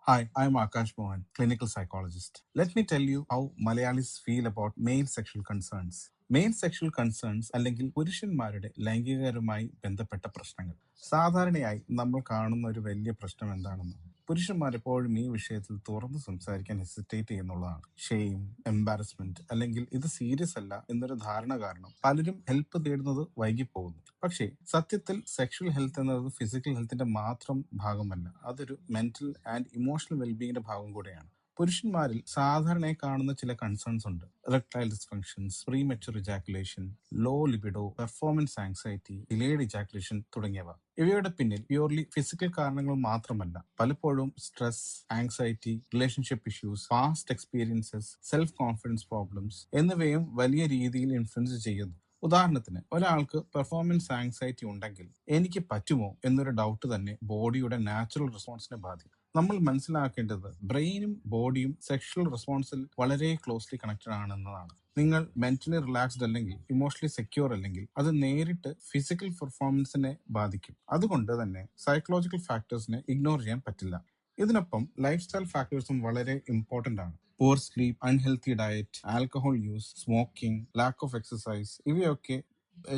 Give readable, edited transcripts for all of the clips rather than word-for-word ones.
Hi, I'm Akash Mohan, clinical psychologist. Let me tell you how Malayalis feel about male sexual concerns. Mail sexual concerns അല്ലെങ്കിൽ പുരുഷന്മാരുടെ ലൈംഗികപരമായി ബന്ധപ്പെട്ട പ്രശ്നങ്ങൾ. സാധാരണയായി നമ്മൾ കാണുന്ന ഒരു വലിയ പ്രശ്നം എന്താണെന്ന് പുരുഷന്മാർ എപ്പോഴും ഈ വിഷയത്തിൽ തുറന്ന് സംസാരിക്കാൻ ഹെസിറ്റേറ്റ് ചെയ്യുന്നുള്ളതാണ്. ഷെയിം, എംബാരസ്മെന്റ് അല്ലെങ്കിൽ ഇത് സീരിയസ് അല്ല എന്നൊരു ധാരണ കാരണം പലരും ഹെൽപ്പ് തേടുന്നത് വൈകിപ്പോകുന്നു. പക്ഷേ സത്യത്തിൽ സെക്ഷൽ ഹെൽത്ത് എന്നത് ഫിസിക്കൽ ഹെൽത്തിന്റെ മാത്രം ഭാഗമല്ല, അതൊരു മെന്റൽ ആൻഡ് ഇമോഷണൽ വെൽബീങ്ങിന്റെ ഭാഗം കൂടെയാണ്. പുരുഷന്മാരിൽ സാധാരണയായി കാണുന്ന ചില കൺസേൺസ് ഉണ്ട്. Erectile dysfunctions, premature ejaculation, low libido, performance anxiety, delayed ejaculation തുടങ്ങിയവ. ഇവയുടെ പിന്നിൽ പ്യൂർലി ഫിസിക്കൽ കാരണങ്ങൾ മാത്രമല്ല, പലപ്പോഴും stress, anxiety, relationship issues, past experiences, self confidence problems എന്നിവയും വലിയ രീതിയിൽ ഇൻഫ്ലുവൻസ് ചെയ്യുന്നു. ഉദാഹരണത്തിന്, ഒരാൾക്ക് പെർഫോമൻസ് ആങ്സൈറ്റി ഉണ്ടെങ്കിൽ എനിക്ക് പറ്റുമോ എന്നൊരു ഡൗട്ട് തന്നെ ബോഡിയുടെ നാച്ചുറൽ റെസ്പോൺസിനെ ബാധിക്കും. നമ്മൾ മനസ്സിലാക്കേണ്ടത് ബ്രെയിനും ബോഡിയും സെക്ഷൽ റെസ്പോൺസിൽ വളരെ ക്ലോസ്ലി കണക്റ്റഡ് ആണെന്നതാണ്. നിങ്ങൾ മെന്റലി റിലാക്സ്ഡ് അല്ലെങ്കിൽ ഇമോഷണലി സെക്യൂർ അല്ലെങ്കിൽ അത് നേരിട്ട് ഫിസിക്കൽ പെർഫോമൻസിനെ ബാധിക്കും. അതുകൊണ്ട് തന്നെ സൈക്കോളജിക്കൽ ഫാക്ടേഴ്സിനെ ഇഗ്നോർ ചെയ്യാൻ പറ്റില്ല. ഇതിനൊപ്പം ലൈഫ് സ്റ്റൈൽ ഫാക്ടേഴ്സും വളരെ ഇമ്പോർട്ടന്റ് ആണ്. Poor sleep, unhealthy diet, alcohol use, smoking, lack of exercise ഇവയൊക്കെ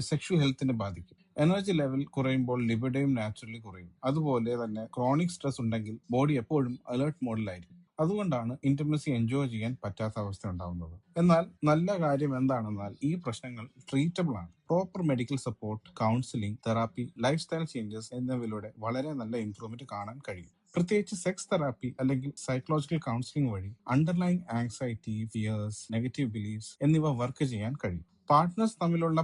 സെക്ഷൽ ഹെൽത്തിനെ ബാധിക്കും. എനർജി ലെവൽ കുറയുമ്പോൾ ലിബിഡോയും നാച്ചുറലി കുറയും. അതുപോലെ തന്നെ ക്രോണിക് സ്ട്രെസ് ഉണ്ടെങ്കിൽ ബോഡി എപ്പോഴും അലേർട്ട് മോഡിലായിരിക്കും. അതുകൊണ്ടാണ് ഇന്റിമസി എൻജോയ് ചെയ്യാൻ പറ്റാത്ത അവസ്ഥ ഉണ്ടാവുന്നത്. എന്നാൽ നല്ല കാര്യം എന്താണെന്നാൽ ഈ പ്രശ്നങ്ങൾ ട്രീറ്റബിൾ ആണ്. Proper medical support, counselling, therapy, life style changes എന്നിവയിലൂടെ വളരെ നല്ല ഇംപ്രൂവ്മെന്റ് കാണാൻ കഴിയും. പ്രത്യേകിച്ച് സെക്സ് തെറാപ്പി അല്ലെങ്കിൽ സൈക്കോളജിക്കൽ കൗൺസിലിംഗ് വഴി underlying anxiety, fears, negative beliefs എന്നിവ വർക്ക് ചെയ്യാൻ കഴിയും. പാർട്ട്നേഴ്സ് തമ്മിലുള്ള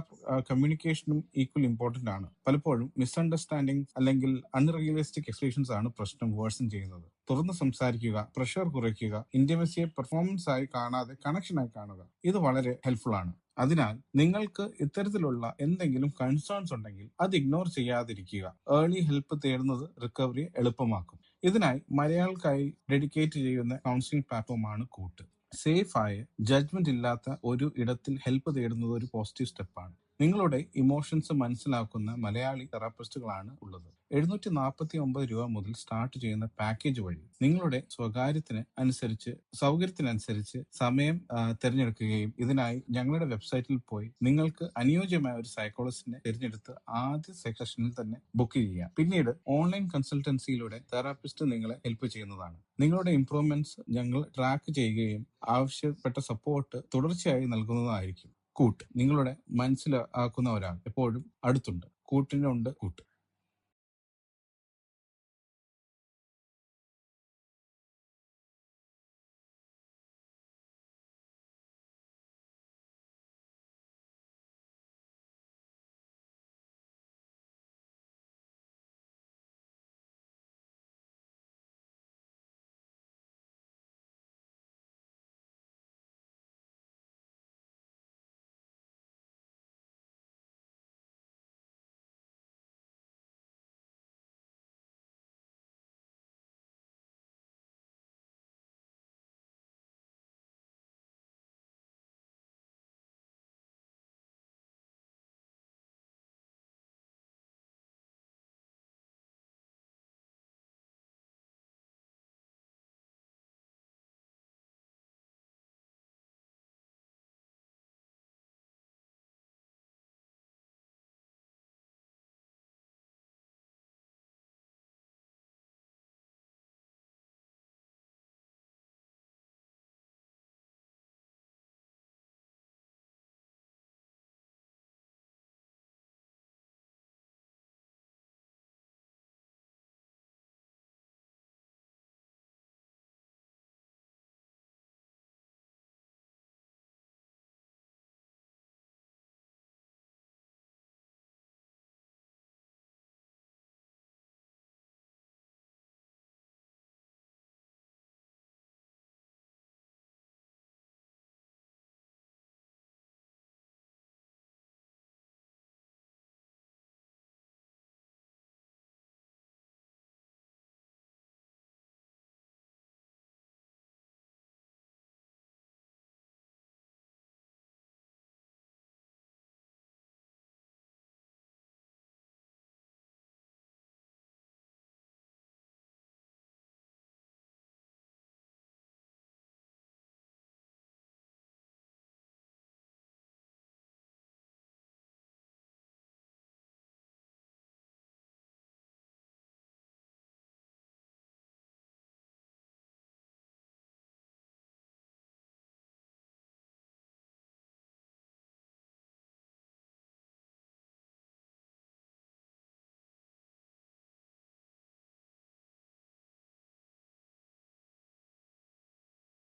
കമ്മ്യൂണിക്കേഷനും ഈക്വൽ ഇമ്പോർട്ടന്റ് ആണ്. പലപ്പോഴും മിസ്അണ്ടർസ്റ്റാൻഡിംഗ് അല്ലെങ്കിൽ അൺറിയലിസ്റ്റിക് എക്സ്പെക്ടേഷൻസ് ആണ് പ്രശ്നം വേഴ്സൺ ചെയ്യുന്നത്. തുറന്ന് സംസാരിക്കുക, പ്രഷർ കുറയ്ക്കുക, ഇന്റിമസിയെ പെർഫോമൻസ് ആയി കാണാതെ കണക്ഷൻ ആയി കാണുക, ഇത് വളരെ ഹെൽപ്ഫുൾ ആണ്. അതിനാൽ നിങ്ങൾക്ക് ഇത്തരത്തിലുള്ള എന്തെങ്കിലും കൺസേൺസ് ഉണ്ടെങ്കിൽ അത് ഇഗ്നോർ ചെയ്യാതിരിക്കുക. ഏർലി ഹെൽപ്പ് തേടുന്നത് റിക്കവറി എളുപ്പമാക്കും. ഇതിനായി മലയാളികൾക്കായി ഡെഡിക്കേറ്റ് ചെയ്യുന്ന കൗൺസിലിംഗ് പ്ലാറ്റ്ഫോമാണ് കൂട്ട്. സേഫ് ആയ, ജഡ്ജ്മെന്റ് ഇല്ലാത്ത ഒരു ഇടത്തിൽ ഹെൽപ്പ് തേടുന്നത് ഒരു പോസിറ്റീവ് സ്റ്റെപ്പാണ്. നിങ്ങളുടെ ഇമോഷൻസ് മനസ്സിലാക്കുന്ന മലയാളി തെറാപ്പിസ്റ്റുകളാണ് ഉള്ളത്. 749 രൂപ മുതൽ സ്റ്റാർട്ട് ചെയ്യുന്ന പാക്കേജ് വഴി നിങ്ങളുടെ സൗകര്യത്തിനനുസരിച്ച് സമയം തിരഞ്ഞെടുക്കുകയും ഇതിനായി ഞങ്ങളുടെ വെബ്സൈറ്റിൽ പോയി നിങ്ങൾക്ക് അനുയോജ്യമായ ഒരു സൈക്കോളജിസ്റ്റിനെ തിരഞ്ഞെടുത്ത് ആദ്യ സെഷനിൽ തന്നെ ബുക്ക് ചെയ്യാം. പിന്നീട് ഓൺലൈൻ കൺസൾട്ടൻസിയിലൂടെ തെറാപ്പിസ്റ്റ് നിങ്ങളെ ഹെൽപ്പ് ചെയ്യുന്നതാണ്. നിങ്ങളുടെ ഇംപ്രൂവ്മെന്റ്സ് ഞങ്ങൾ ട്രാക്ക് ചെയ്യുകയും ആവശ്യപ്പെട്ട സപ്പോർട്ട് തുടർച്ചയായി നൽകുന്നതായിരിക്കും. കൂട്ട്, നിങ്ങളുടെ മനസ്സിലാക്കുന്ന ഒരാൾ എപ്പോഴും അടുത്തുണ്ട്. കൂട്ടിനുണ്ട് കൂട്ട്.